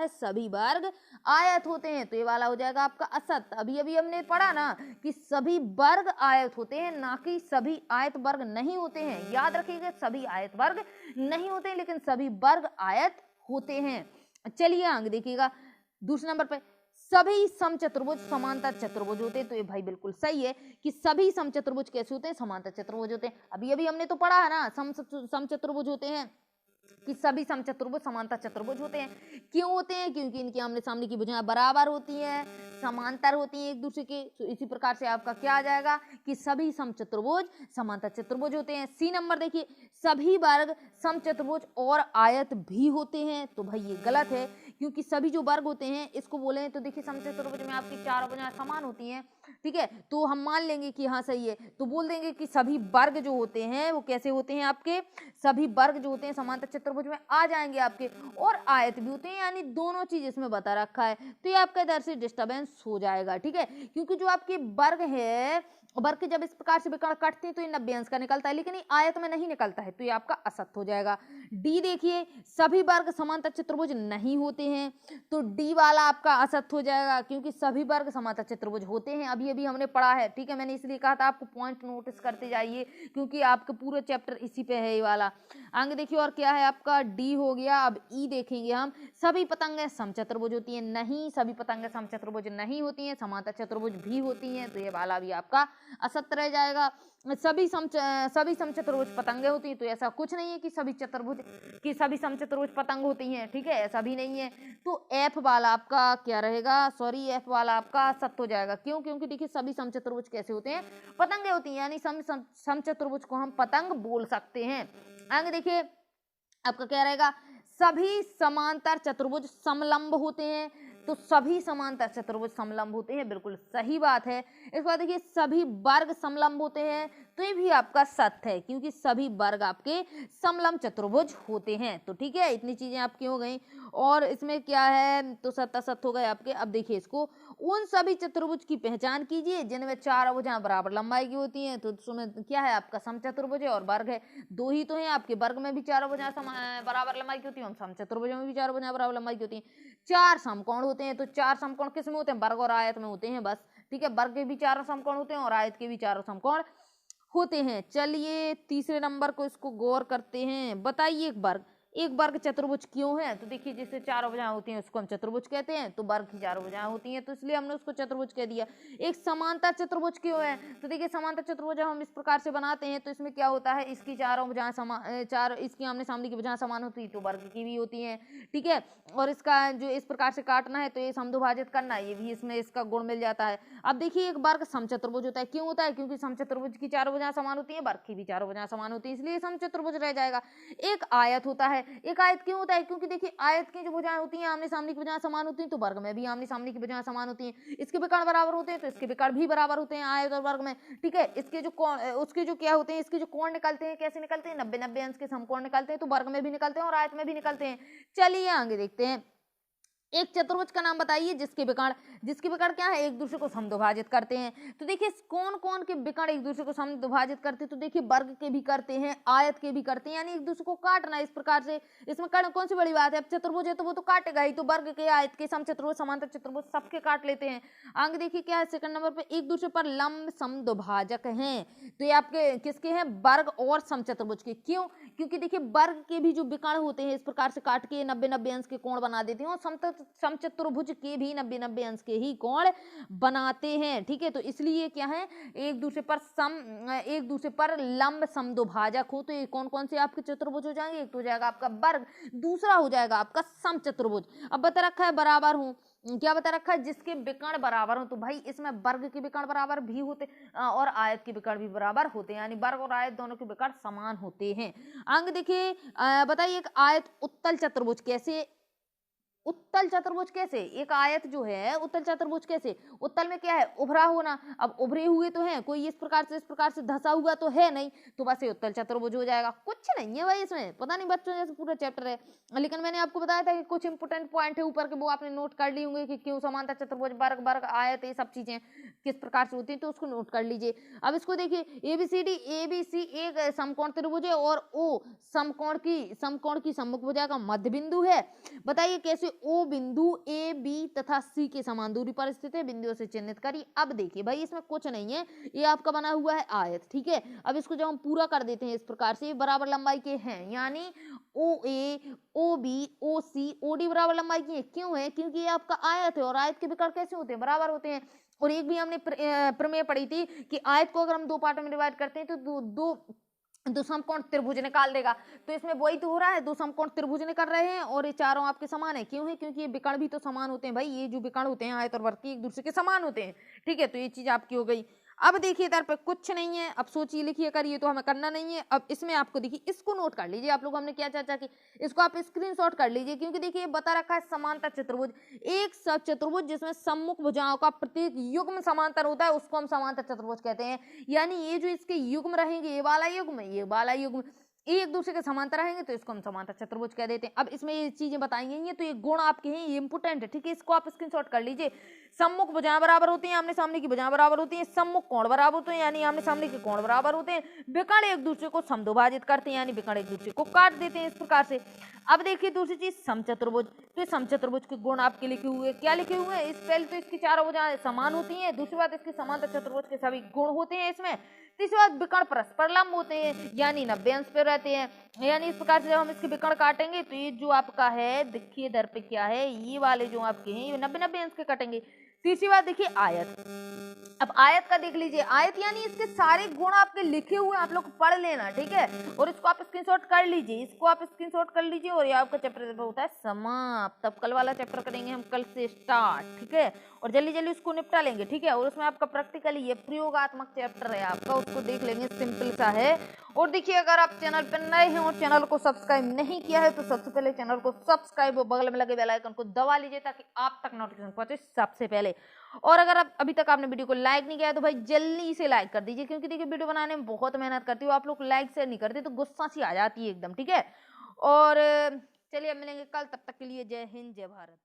है सभी वर्ग आयत होते हैं, तो ये वाला हो जाएगा आपका असत। अभी अभी हमने पढ़ा ना कि सभी वर्ग आयत होते हैं, ना कि सभी आयत वर्ग नहीं होते हैं। याद रखिएगा, सभी आयत वर्ग नहीं होते हैं लेकिन सभी वर्ग आयत होते हैं। चलिए आगे देखिएगा, दूसरे नंबर पे सभी समचतुर्भुज समांतर चतुर्भुज होते हैं, तो ये भाई बिल्कुल सही है कि सभी समचतुर्भुज कैसे होते हैं, समांतर चतुर्भुज होते हैं। अभी अभी हमने तो पढ़ा है ना समचतुर्भुज होते हैं कि सभी समचतुर्भुज समांतर चतुर्भुज होते हैं। क्यों होते हैं? क्योंकि इनकी आमने सामने की भुजाएं बराबर होती हैं, समांतर होती हैं एक दूसरे के। तो इसी प्रकार से आपका क्या आ जाएगा कि सभी समचतुर्भुज समांतर चतुर्भुज होते हैं। सी नंबर देखिए, सभी वर्ग समचतुर्भुज और आयत भी होते हैं, तो भाई ये गलत है क्योंकि सभी जो वर्ग होते हैं इसको बोले तो देखिए समचतुर्भुज में आपकी चारों भुजाएं समान होती हैं, ठीक है, तो हम मान लेंगे कि हाँ सही है, तो बोल देंगे कि सभी वर्ग जो होते हैं वो कैसे होते हैं, आपके सभी वर्ग जो होते हैं समांतर चतुर्भुज में आ जाएंगे आपके, और आयत भी होते हैं, यानी दोनों चीज इसमें बता रखा है। तो ये आपका इधर से डिस्टर्बेंस हो जाएगा, ठीक है, क्योंकि जो आपके वर्ग है, वर्ग जब इस प्रकार से विकर्ण कटते हैं तो ये 90 अंश का निकलता है, लेकिन ये आयत में नहीं निकलता है, तो ये आपका असत हो जाएगा। डी देखिए, सभी वर्ग समांतर चतुर्भुज नहीं होते हैं, तो डी वाला आपका असत हो जाएगा क्योंकि सभी वर्ग समांतर चतुर्भुज होते हैं। अभी अभी हमने पढ़ा है, ठीक है, मैंने इसलिए कहा था आपको पॉइंट नोटिस करते जाइए क्योंकि आपका पूरा चैप्टर इसी पे है ये वाला। आगे देखिए और क्या है आपका, डी हो गया। अब ई देखेंगे हम, सभी पतंगें समचतुर्भुज होती हैं, नहीं, सभी पतंगें समचतुर्भुज नहीं होती हैं, समांतर चतुर्भुज भी होती हैं, तो ये वाला भी आपका असत रह जाएगा। सभी समचतुर्भुज पतंगे होती हैं, तो ऐसा कुछ नहीं है कि सभी समचतुर्भुज पतंग होती हैं, ठीक है, ऐसा भी नहीं है। तो एफ वाला आपका क्या रहेगा, सॉरी एफ वाला आपका सत्य हो जाएगा। क्यों? क्योंकि देखिए सभी समचतुर्भुज कैसे होते हैं, पतंगे होती हैं, यानी समचतुर्भुज को हम पतंग बोल सकते हैं। आगे देखिए आपका क्या रहेगा, सभी समांतर चतुर्भुज समलंब होते हैं, तो सभी समांतर चतुर्भुज समलंब होते हैं, बिल्कुल सही बात है। इस बार देखिए सभी वर्ग समलंब होते हैं, तो ये भी आपका सत्य है क्योंकि सभी वर्ग आपके समलंब चतुर्भुज होते हैं। तो ठीक है, इतनी चीजें आपकी हो गई, और इसमें क्या है, तो सत्य सत्य हो गए आपके। अब देखिए इसको, उन सभी चतुर्भुज की पहचान कीजिए जिनमें चार भुजाएं बराबर लंबाई की होती हैं, तो उसमें क्या है आपका समचतुर्भुज है और वर्ग है, दो ही तो हैं आपके, वर्ग में भी चारों भुजाएं बराबर लंबाई की होती है, समचतुर्भुज में भी चारों भुजाएं बराबर लंबाई की होती हैं। चार समकोण होते हैं, तो चार समकोण किस में होते हैं, वर्ग और आयत में होते हैं बस, ठीक है, वर्ग के भी चारों समकोण होते हैं और आयत के भी चारों समकोण होते हैं। चलिए तीसरे नंबर को इसको गौर करते हैं, बताइए एक वर्ग चतुर्भुज क्यों है, तो देखिए जैसे चारों भुजाएं होती हैं उसको हम चतुर्भुज कहते हैं, तो वर्ग की चारों भुजाएं होती हैं तो इसलिए हमने उसको चतुर्भुज कह दिया। एक समांतर चतुर्भुज क्यों है, तो देखिए समांतर चतुर्भुज जब हम इस प्रकार से बनाते हैं तो इसमें क्या होता है, इसकी चारों भुजाएं समान, इसकी आमने सामने की भुजाएं समान होती है तो वर्ग की भी होती है, ठीक है, और इसका जो इस प्रकार से काटना है तो ये समद्विभाजित करना है, ये भी इसमें इसका गुण मिल जाता है। अब देखिए एक वर्ग समचतुर्भुज होता है, क्यों होता है, क्योंकि समचतुर्भुज की चारों भुजाएं समान होती है, वर्ग की भी चारों भुजाएं समान होती है, इसलिए समचतुर्भुज रह जाएगा। एक आयत होता है, एक आयत क्यों होता है, क्योंकि देखिए आयत की जो भुजाएं होती हैं आमने सामने की भुजाएं समान होती हैं, तो वर्ग में भी आमने सामने की भुजाएं समान होती हैं, इसके विकर्ण बराबर होते हैं तो इसके विकर्ण भी बराबर होते हैं आयत और वर्ग में, ठीक है। इसके जो कोण, उसके जो क्या होते हैं, इसके जो कोण निकलते हैं, कैसे निकलते हैं, 90-90 अंश के समकोण निकलते हैं, तो वर्ग में भी निकलते हैं और आयत में भी निकलते हैं। चलिए आगे देखते हैं, एक चतुर्भुज का नाम बताइए जिसके विकर्ण क्या है, एक दूसरे को समद्विभाजित करते हैं। तो देखिए कौन कौन के विकर्ण एक दूसरे को समद्विभाजित करते हैं, तो देखिए वर्ग के भी करते हैं, आयत के भी करते हैं, यानी एक दूसरे को काटना इस प्रकार से। इसमें कौन सी बड़ी बात है, अब चतुर्भुज है तो वो तो काटेगा ही, तो वर्ग के, आयत के, समचतुर्भुज, समांतर चतुर्भुज सबके काट लेते हैं। आगे देखिए क्या है सेकंड नंबर पे, एक दूसरे पर लंब समद्विभाजक हैं, तो ये आपके किसके हैं, वर्ग और समचतुर्भुज के। क्यों? क्योंकि देखिए वर्ग के भी जो विकर्ण होते हैं इस प्रकार से काट के 90-90 अंश के कोण बना देते हैं, और समचतुर्भुज के भी 90-90 अंश के ही कोण बनाते हैं, ठीक है, तो इसलिए क्या है, एक दूसरे पर लंब समद्विभाजक हो, तो ये कौन कौन से आपके चतुर्भुज हो जाएंगे, एक तो हो जाएगा आपका वर्ग, दूसरा हो जाएगा आपका समचतुर्भुज। अब बता रखा है बराबर हूं, क्या बता रखा है, जिसके विकर्ण बराबर हो, तो भाई इसमें वर्ग के विकर्ण बराबर भी होते और आयत के विकर्ण भी बराबर होते हैं, यानी वर्ग और आयत दोनों के विकर्ण समान होते हैं। आगे देखिए बताइए एक आयत उत्तल चतुर्भुज कैसे, उत्तल चतुर्भुज कैसे, एक आयत जो है उत्तल चतुर्भुज कैसे, उत्तल में क्या है, उभरा होना, अब उभरे हुए तो हैं, कोई इस प्रकार से धसा हुआ तो है नहीं, तो बस ये उत्तल चतुर्भुज हो जाएगा। कुछ नहीं है भाई इसमें, पता नहीं बच्चों जैसे पूरा चैप्टर है, लेकिन मैंने आपको बताया था कि कुछ इंपोर्टेंट पॉइंट है ऊपर के, वो आपने नोट कर लिए होंगे कि क्यों समांतर चतुर्भुज, वर्ग वर्ग आयत, ये सब चीजें किस प्रकार से होती है, तो उसको नोट कर लीजिए। अब इसको देखिए, एबीसी एक समकोण त्रिभुज है और ओ समकोण की सम्मुख भुजा का मध्य बिंदु है। बताइए कैसे ओ बिंदु ए बी तथा सी के समान दूरी पर स्थित है, बिंदुओं से चिन्हित करिए। अब देखिए भाई इसमें कुछ नहीं है, ये आपका बना हुआ है आयत, ठीक है। अब इसको जब हम पूरा कर देते हैं इस प्रकार से, बराबर लंबाई के हैं, यानी ओ ए, ओ बी, ओ सी, ओ डी बराबर लंबाई की है। क्यों है? क्योंकि ये आपका आयत है और आयत के विकर्ण कैसे होते हैं? बराबर होते हैं। और एक भी हमने प्रमेय पढ़ी थी कि आयत को अगर हम दो पार्टों में डिवाइड करते हैं तो दो समकोण त्रिभुज निकाल देगा। तो इसमें वही तो हो रहा है, दो समकोण त्रिभुज निकल रहे हैं और ये चारों आपके समान है। क्यों है? क्योंकि ये विकर्ण भी तो समान होते हैं भाई, ये जो विकर्ण होते हैं आयत और वृत्त के एक दूसरे के समान होते हैं, ठीक है। तो ये चीज आपकी हो गई। अब देखिए इधर पे कुछ नहीं है, अब सोचिए लिखिए करिए, तो हमें करना नहीं है। अब इसमें आपको देखिए, इसको नोट कर लीजिए, आप लोग हमने क्या चर्चा की, इसको आप स्क्रीनशॉट कर लीजिए, क्योंकि देखिए बता रखा है समांतर चतुर्भुज, एक चतुर्भुज जिसमें सम्मुख भुजाओं का प्रत्येक युग्म समांतर होता है उसको हम समांतर चतुर्भुज कहते हैं। यानी ये जो इसके युग्म रहेंगे, ये वाला युग्म, ये वाला युग्म, एक दूसरे के समांतर रहेंगे तो इसको हम समांतर चतुर्भुज कह देते हैं। अब इसमें ये चीजें बताई गई हैं तो ये गुण आपके हैं, ये इंपोर्टेंट है, ठीक है। इसको आप स्क्रीनशॉट कर लीजिए। सम्मुख भुजाएं बराबर होती हैं, आमने सामने की भुजाएं बराबर होती हैं, सम्मुख कोण बराबर होते हैं, यानी आमने सामने के कोण बराबर होते हैं, विकर्ण एक दूसरे को समद्विभाजित करते हैं, यानी विकर्ण एक दूसरे को काट देते हैं, इस प्रकार से। अब देखिए दूसरी चीज समचतुर्भुज, तो समचतुर्भुज के गुण आपके लिखे हुए, क्या लिखे हुए हैं? इस पहले तो इसकी चारों भुजाएं समान होती हैं, दूसरी बात इसकी समांतर चतुर्भुज के सभी गुण होते हैं इसमें, तीसरी बात विकर्ण परस्पर लंब होते हैं, यानी 90 अंश पे रहते हैं। यानी इस प्रकार से जब हम इसके विकर्ण काटेंगे तो ये जो आपका है, देखिए इधर पे क्या है, ये वाले जो आपके हैं ये 90 अंश के कटेंगे। तीसरी बात देखिए आयत, अब आयत का देख लीजिए, आयत यानी इसके सारे गुण आपके लिखे हुए आप लोग पढ़ लेना, ठीक है। और इसको आप स्क्रीनशॉट कर लीजिए, इसको आप स्क्रीनशॉट कर लीजिए। और ये आपका चैप्टर होता है समाप्त। तब कल वाला चैप्टर करेंगे हम कल से स्टार्ट, ठीक है। और जल्दी जल्दी उसको निपटा लेंगे, ठीक है। और उसमें आपका प्रैक्टिकली ये प्रयोगात्मक चैप्टर है आपका, उसको देख लेंगे, सिंपल सा है। और देखिए अगर आप चैनल पर नए हैं और चैनल को सब्सक्राइब नहीं किया है तो सबसे पहले चैनल को सब्सक्राइब और बगल में लगे बेल आइकन को दबा लीजिए ताकि आप तक नोटिफिकेशन पहुंचे सबसे पहले। और अगर आप अभी तक आपने वीडियो को लाइक नहीं किया है तो भाई जल्दी से लाइक कर दीजिए, क्योंकि देखिए वीडियो बनाने में बहुत मेहनत करती हूँ, आप लोग लाइक शेयर नहीं करते तो गुस्सा सी आ जाती है एकदम, ठीक है। और चलिए अब मिलेंगे कल, तब तक के लिए जय हिंद जय भारत।